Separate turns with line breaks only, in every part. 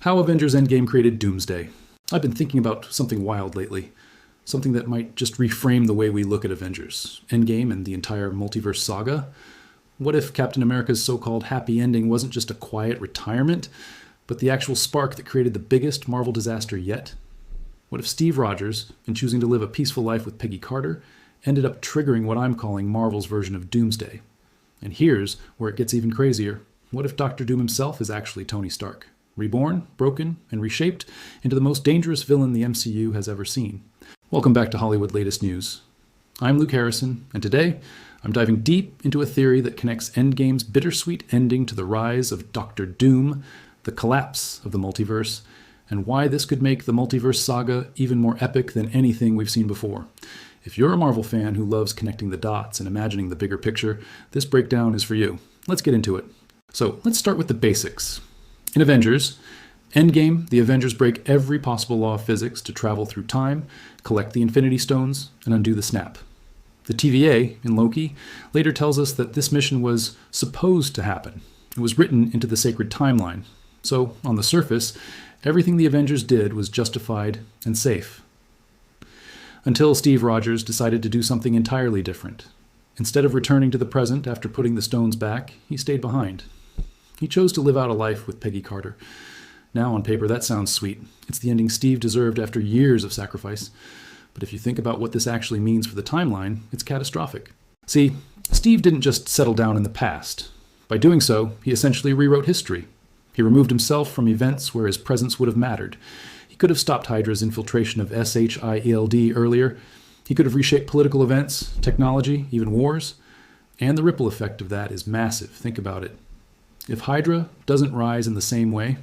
How Avengers Endgame created Doomsday. I've been thinking about something wild lately. Something that might just reframe the way we look at Avengers, Endgame, and the entire multiverse saga. What if Captain America's so-called happy ending wasn't just a quiet retirement, but the actual spark that created the biggest Marvel disaster yet? What if Steve Rogers, in choosing to live a peaceful life with Peggy Carter, ended up triggering what I'm calling Marvel's version of Doomsday? And here's where it gets even crazier. What if Dr. Doom himself is actually Tony Stark? Reborn, broken, and reshaped into the most dangerous villain the MCU has ever seen. Welcome back to Hollywood Latest News. I'm Luke Harrison, and today I'm diving deep into a theory that connects Endgame's bittersweet ending to the rise of Dr. Doom, the collapse of the multiverse, and why this could make the multiverse saga even more epic than anything we've seen before. If you're a Marvel fan who loves connecting the dots and imagining the bigger picture, this breakdown is for you. Let's get into it. So let's start with the basics. In Avengers Endgame, the Avengers break every possible law of physics to travel through time, collect the Infinity Stones, and undo the snap. The TVA, in Loki, later tells us that this mission was supposed to happen. It was written into the sacred timeline. So, on the surface, everything the Avengers did was justified and safe. Until Steve Rogers decided to do something entirely different. Instead of returning to the present after putting the stones back, he stayed behind. He chose to live out a life with Peggy Carter. Now, on paper, that sounds sweet. It's the ending Steve deserved after years of sacrifice. But if you think about what this actually means for the timeline, it's catastrophic. See, Steve didn't just settle down in the past. By doing so, he essentially rewrote history. He removed himself from events where his presence would have mattered. He could have stopped Hydra's infiltration of SHIELD earlier. He could have reshaped political events, technology, even wars. And the ripple effect of that is massive. Think about it. If Hydra doesn't rise in the same way,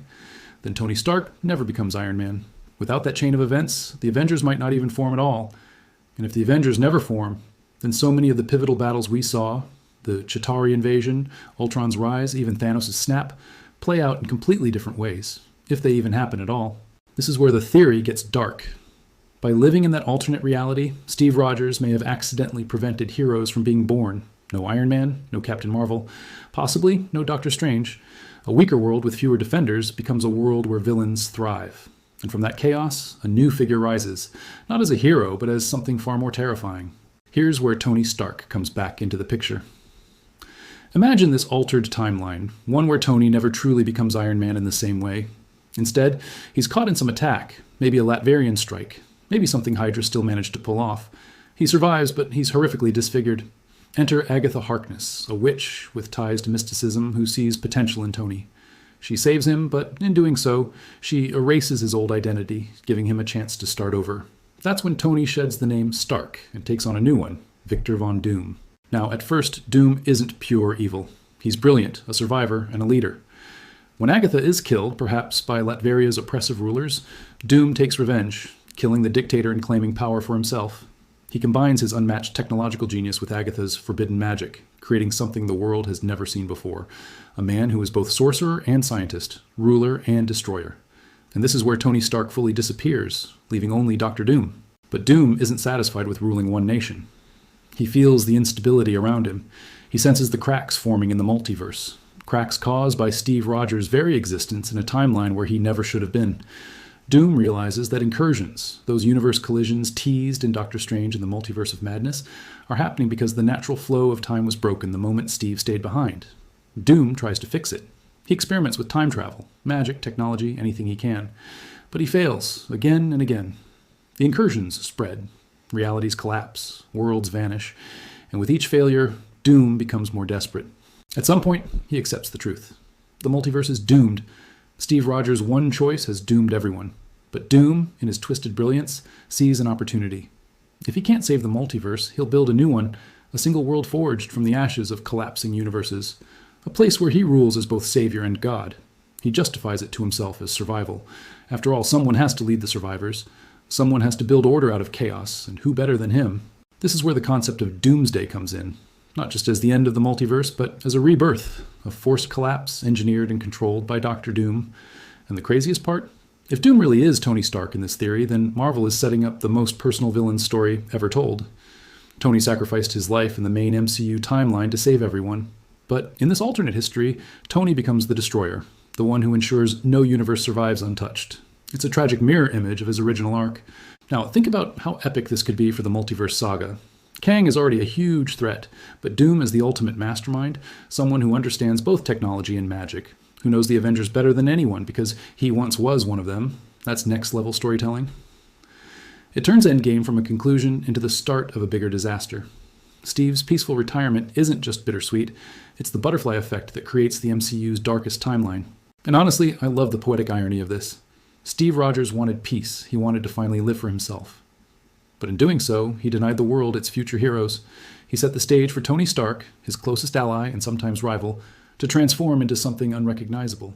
then Tony Stark never becomes Iron Man. Without that chain of events, the Avengers might not even form at all. And if the Avengers never form, then so many of the pivotal battles we saw, the Chitauri invasion, Ultron's rise, even Thanos' snap, play out in completely different ways, if they even happen at all. This is where the theory gets dark. By living in that alternate reality, Steve Rogers may have accidentally prevented heroes from being born. No Iron Man, no Captain Marvel, possibly no Doctor Strange. A weaker world with fewer defenders becomes a world where villains thrive. And from that chaos, a new figure rises, not as a hero, but as something far more terrifying. Here's where Tony Stark comes back into the picture. Imagine this altered timeline, one where Tony never truly becomes Iron Man in the same way. Instead, he's caught in some attack, maybe a Latverian strike, maybe something Hydra still managed to pull off. He survives, but he's horrifically disfigured. Enter Agatha Harkness, a witch with ties to mysticism who sees potential in Tony. She saves him, but in doing so, she erases his old identity, giving him a chance to start over. That's when Tony sheds the name Stark and takes on a new one, Victor Von Doom. Now, at first, Doom isn't pure evil. He's brilliant, a survivor, and a leader. When Agatha is killed, perhaps by Latveria's oppressive rulers, Doom takes revenge, killing the dictator and claiming power for himself. He combines his unmatched technological genius with Agatha's forbidden magic, creating something the world has never seen before. A man who is both sorcerer and scientist, ruler and destroyer. And this is where Tony Stark fully disappears, leaving only Dr. Doom. But Doom isn't satisfied with ruling one nation. He feels the instability around him. He senses the cracks forming in the multiverse. Cracks caused by Steve Rogers' very existence in a timeline where he never should have been. Doom realizes that incursions, those universe collisions teased in Doctor Strange and the Multiverse of Madness, are happening because the natural flow of time was broken the moment Steve stayed behind. Doom tries to fix it. He experiments with time travel, magic, technology, anything he can. But he fails, again and again. The incursions spread. Realities collapse. Worlds vanish. And with each failure, Doom becomes more desperate. At some point, he accepts the truth. The multiverse is doomed. Steve Rogers' one choice has doomed everyone. But Doom, in his twisted brilliance, sees an opportunity. If he can't save the multiverse, he'll build a new one, a single world forged from the ashes of collapsing universes. A place where he rules as both savior and god. He justifies it to himself as survival. After all, someone has to lead the survivors. Someone has to build order out of chaos, and who better than him? This is where the concept of Doomsday comes in. Not just as the end of the multiverse, but as a rebirth, a forced collapse engineered and controlled by Dr. Doom. And the craziest part? If Doom really is Tony Stark in this theory, then Marvel is setting up the most personal villain story ever told. Tony sacrificed his life in the main MCU timeline to save everyone. But in this alternate history, Tony becomes the destroyer, the one who ensures no universe survives untouched. It's a tragic mirror image of his original arc. Now, think about how epic this could be for the multiverse saga. Kang is already a huge threat, but Doom is the ultimate mastermind, someone who understands both technology and magic, who knows the Avengers better than anyone because he once was one of them. That's next-level storytelling. It turns Endgame from a conclusion into the start of a bigger disaster. Steve's peaceful retirement isn't just bittersweet, it's the butterfly effect that creates the MCU's darkest timeline. And honestly, I love the poetic irony of this. Steve Rogers wanted peace. He wanted to finally live for himself. But in doing so, he denied the world its future heroes. He set the stage for Tony Stark, his closest ally and sometimes rival, to transform into something unrecognizable.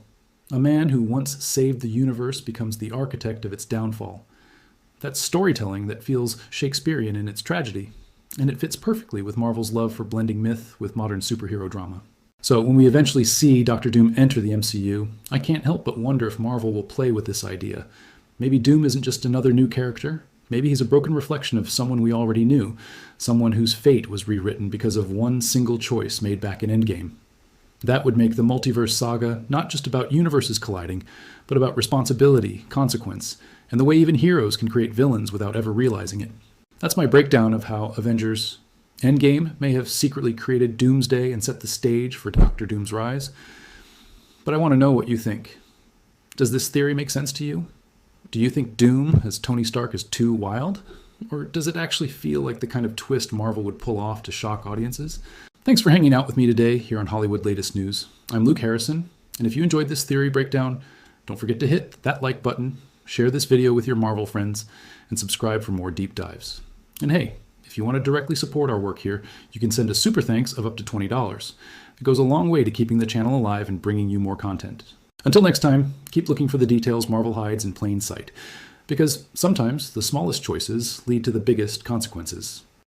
A man who once saved the universe becomes the architect of its downfall. That's storytelling that feels Shakespearean in its tragedy, and it fits perfectly with Marvel's love for blending myth with modern superhero drama. So when we eventually see Doctor Doom enter the MCU, I can't help but wonder if Marvel will play with this idea. Maybe Doom isn't just another new character. Maybe he's a broken reflection of someone we already knew, someone whose fate was rewritten because of one single choice made back in Endgame. That would make the multiverse saga not just about universes colliding, but about responsibility, consequence, and the way even heroes can create villains without ever realizing it. That's my breakdown of how Avengers Endgame may have secretly created Doomsday and set the stage for Doctor Doom's rise. But I want to know what you think. Does this theory make sense to you? Do you think Doom as Tony Stark is too wild? Or does it actually feel like the kind of twist Marvel would pull off to shock audiences? Thanks for hanging out with me today here on Hollywood Latest News. I'm Luke Harrison, and if you enjoyed this theory breakdown, don't forget to hit that like button, share this video with your Marvel friends, and subscribe for more deep dives. And hey, if you want to directly support our work here, you can send a super thanks of up to $20. It goes a long way to keeping the channel alive and bringing you more content. Until next time, keep looking for the details Marvel hides in plain sight, because sometimes the smallest choices lead to the biggest consequences.